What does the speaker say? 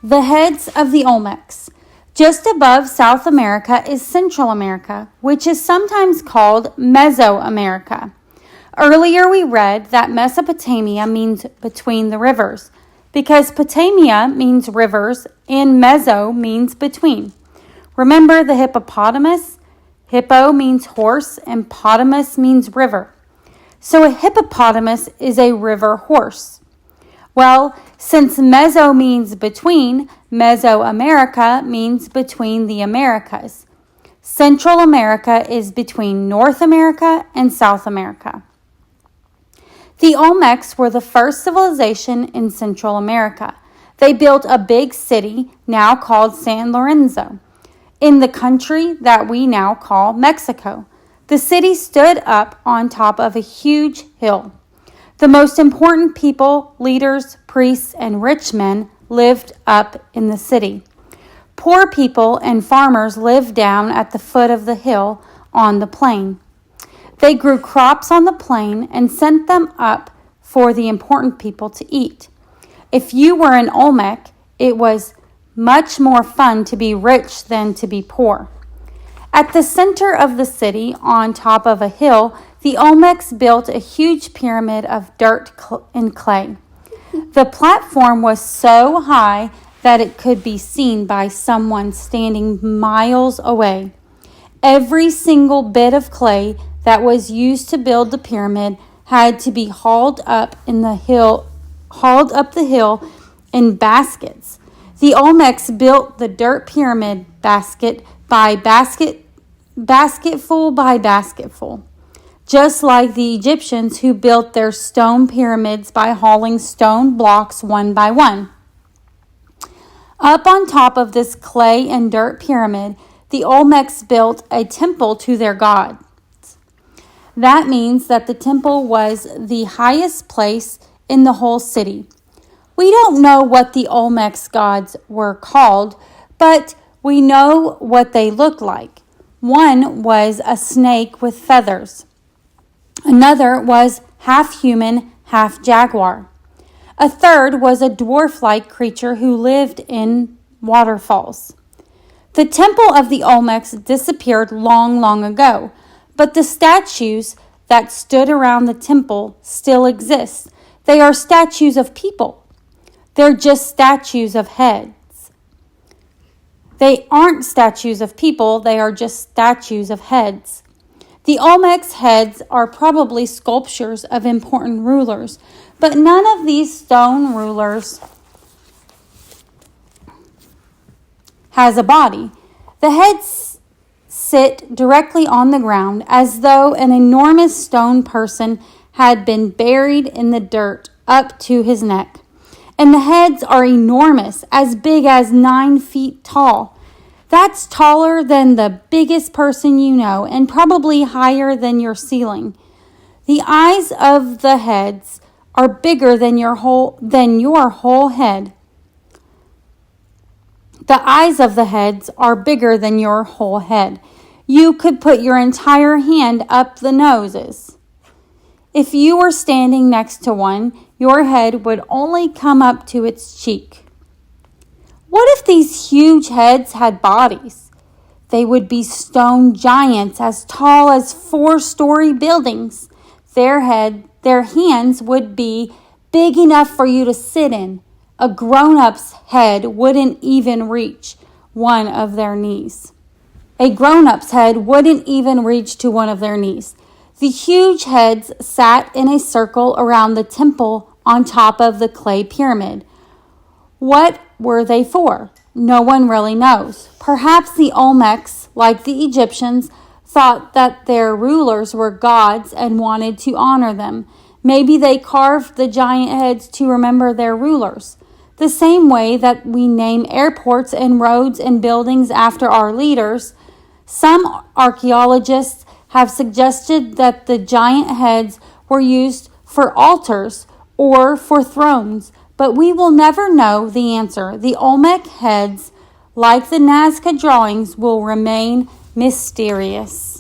The heads of the Olmecs. Just above South America is Central America, which is sometimes called Mesoamerica. Earlier we read that Mesopotamia means between the rivers, because Potamia means rivers and Meso means between. Remember the hippopotamus? Hippo means horse and potamus means river. So a hippopotamus is a river horse. Well, since Meso means between, Mesoamerica means between the Americas. Central America is between North America and South America. The Olmecs were the first civilization in Central America. They built a big city, now called San Lorenzo, in the country that we now call Mexico. The city stood up on top of a huge hill. The most important people, leaders, priests, and rich men lived up in the city. Poor people and farmers lived down at the foot of the hill on the plain. They grew crops on the plain and sent them up for the important people to eat. If you were an Olmec, it was much more fun to be rich than to be poor. At the center of the city, on top of a hill, the Olmecs built a huge pyramid of dirt and clay. The platform was so high that it could be seen by someone standing miles away. Every single bit of clay that was used to build the pyramid had to be hauled up the hill in baskets. The Olmecs built the dirt pyramid basketful by basketful, just like the Egyptians who built their stone pyramids by hauling stone blocks one by one. Up on top of this clay and dirt pyramid, the Olmecs built a temple to their gods. That means that the temple was the highest place in the whole city. We don't know what the Olmecs' gods were called, but we know what they looked like. One was a snake with feathers. Another was half human, half jaguar. A third was a dwarf-like creature who lived in waterfalls. The temple of the Olmecs disappeared long, long ago, but the statues that stood around the temple still exist. They are statues of people. They're just statues of heads. They aren't statues of people, they are just statues of heads. The Olmecs' heads are probably sculptures of important rulers, but none of these stone rulers has a body. The heads sit directly on the ground as though an enormous stone person had been buried in the dirt up to his neck. And the heads are enormous, as big as 9 feet tall. That's taller than the biggest person you know and probably higher than your ceiling. The eyes of the heads are bigger than your whole head. The eyes of the heads are bigger than your whole head. You could put your entire hand up the noses. If you were standing next to one, your head would only come up to its cheek. What if these huge heads had bodies? They would be stone giants as tall as 4-story buildings. Their hands would be big enough for you to sit in. A grown-up's head wouldn't even reach one of their knees. A grown-up's head wouldn't even reach to one of their knees. The huge heads sat in a circle around the temple on top of the clay pyramid. What were they for? No one really knows. Perhaps the Olmecs, like the Egyptians, thought that their rulers were gods and wanted to honor them. Maybe they carved the giant heads to remember their rulers. The same way that we name airports and roads and buildings after our leaders, some archaeologists have suggested that the giant heads were used for altars or for thrones, but we will never know the answer. The Olmec heads, like the Nazca drawings, will remain mysterious.